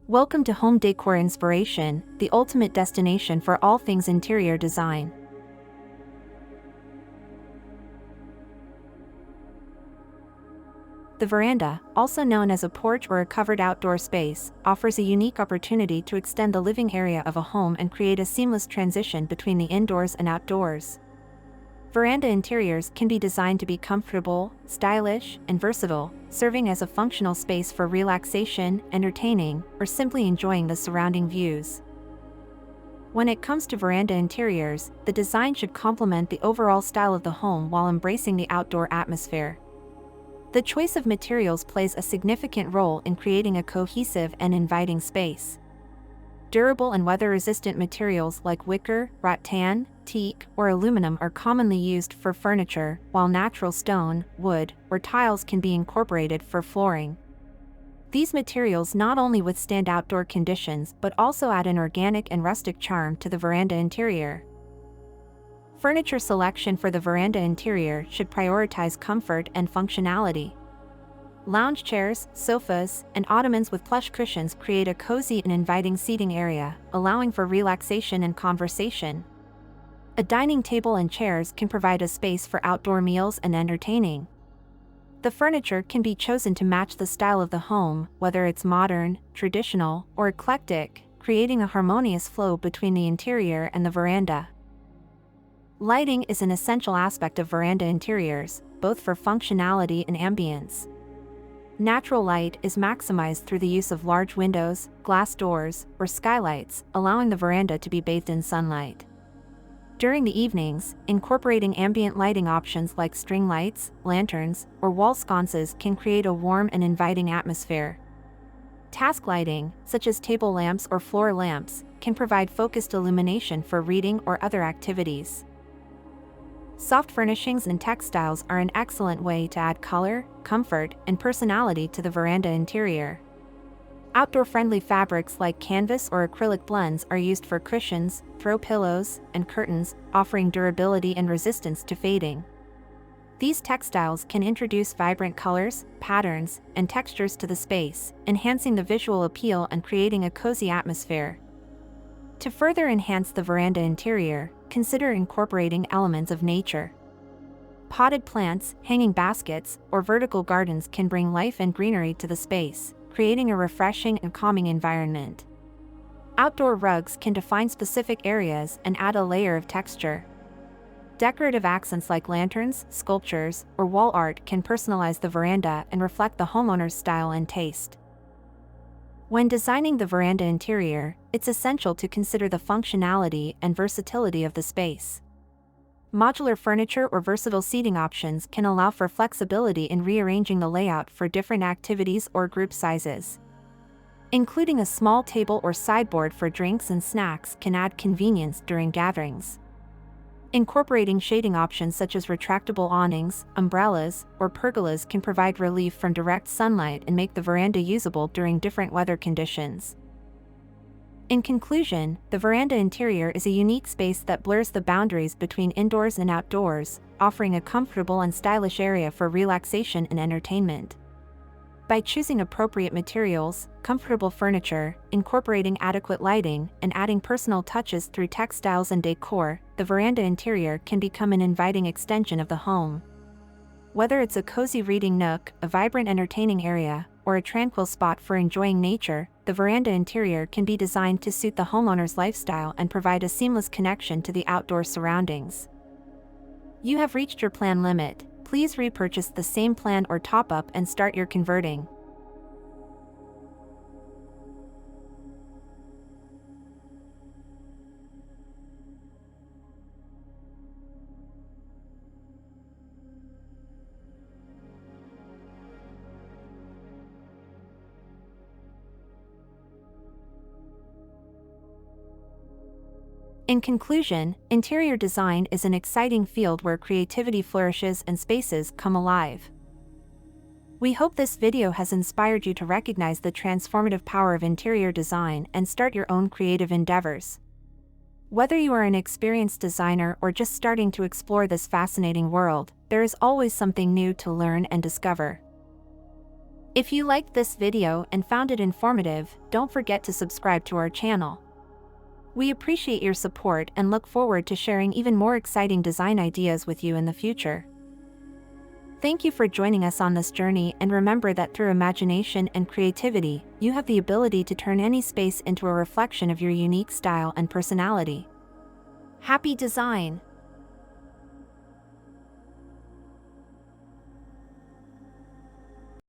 Welcome to Home Decor Inspiration, the ultimate destination for all things interior design. The veranda, also known as a porch or a covered outdoor space, offers a unique opportunity to extend the living area of a home and create a seamless transition between the indoors and outdoors. Veranda interiors can be designed to be comfortable, stylish, and versatile, serving as a functional space for relaxation, entertaining, or simply enjoying the surrounding views. When it comes to veranda interiors, the design should complement the overall style of the home while embracing the outdoor atmosphere. The choice of materials plays a significant role in creating a cohesive and inviting space. Durable and weather-resistant materials like wicker, rattan, teak, or aluminum are commonly used for furniture, while natural stone, wood, or tiles can be incorporated for flooring. These materials not only withstand outdoor conditions but also add an organic and rustic charm to the veranda interior. Furniture selection for the veranda interior should prioritize comfort and functionality. Lounge chairs, sofas, and ottomans with plush cushions create a cozy and inviting seating area, allowing for relaxation and conversation. A dining table and chairs can provide a space for outdoor meals and entertaining. The furniture can be chosen to match the style of the home, whether it's modern, traditional, or eclectic, creating a harmonious flow between the interior and the veranda. Lighting is an essential aspect of veranda interiors, both for functionality and ambience. Natural light is maximized through the use of large windows, glass doors, or skylights, allowing the veranda to be bathed in sunlight. During the evenings, incorporating ambient lighting options like string lights, lanterns, or wall sconces can create a warm and inviting atmosphere. Task lighting, such as table lamps or floor lamps, can provide focused illumination for reading or other activities. Soft furnishings and textiles are an excellent way to add color, comfort, and personality to the veranda interior. Outdoor-friendly fabrics like canvas or acrylic blends are used for cushions, throw pillows, and curtains, offering durability and resistance to fading. These textiles can introduce vibrant colors, patterns, and textures to the space, enhancing the visual appeal and creating a cozy atmosphere. To further enhance the veranda interior, consider incorporating elements of nature. Potted plants, hanging baskets, or vertical gardens can bring life and greenery to the space, creating a refreshing and calming environment. Outdoor rugs can define specific areas and add a layer of texture. Decorative accents like lanterns, sculptures, or wall art can personalize the veranda and reflect the homeowner's style and taste. When designing the veranda interior, it's essential to consider the functionality and versatility of the space. Modular furniture or versatile seating options can allow for flexibility in rearranging the layout for different activities or group sizes. Including a small table or sideboard for drinks and snacks can add convenience during gatherings. Incorporating shading options such as retractable awnings, umbrellas, or pergolas can provide relief from direct sunlight and make the veranda usable during different weather conditions. In conclusion, the veranda interior is a unique space that blurs the boundaries between indoors and outdoors, offering a comfortable and stylish area for relaxation and entertainment. By choosing appropriate materials, comfortable furniture, incorporating adequate lighting, and adding personal touches through textiles and decor, the veranda interior can become an inviting extension of the home. Whether it's a cozy reading nook, a vibrant entertaining area, or a tranquil spot for enjoying nature, the veranda interior can be designed to suit the homeowner's lifestyle and provide a seamless connection to the outdoor surroundings. You have reached your plan limit. Please repurchase the same plan or top-up and start your converting. In conclusion, interior design is an exciting field where creativity flourishes and spaces come alive. We hope this video has inspired you to recognize the transformative power of interior design and start your own creative endeavors. Whether you are an experienced designer or just starting to explore this fascinating world, there is always something new to learn and discover. If you liked this video and found it informative, don't forget to subscribe to our channel. We appreciate your support and look forward to sharing even more exciting design ideas with you in the future. Thank you for joining us on this journey, and remember that through imagination and creativity, you have the ability to turn any space into a reflection of your unique style and personality. Happy design!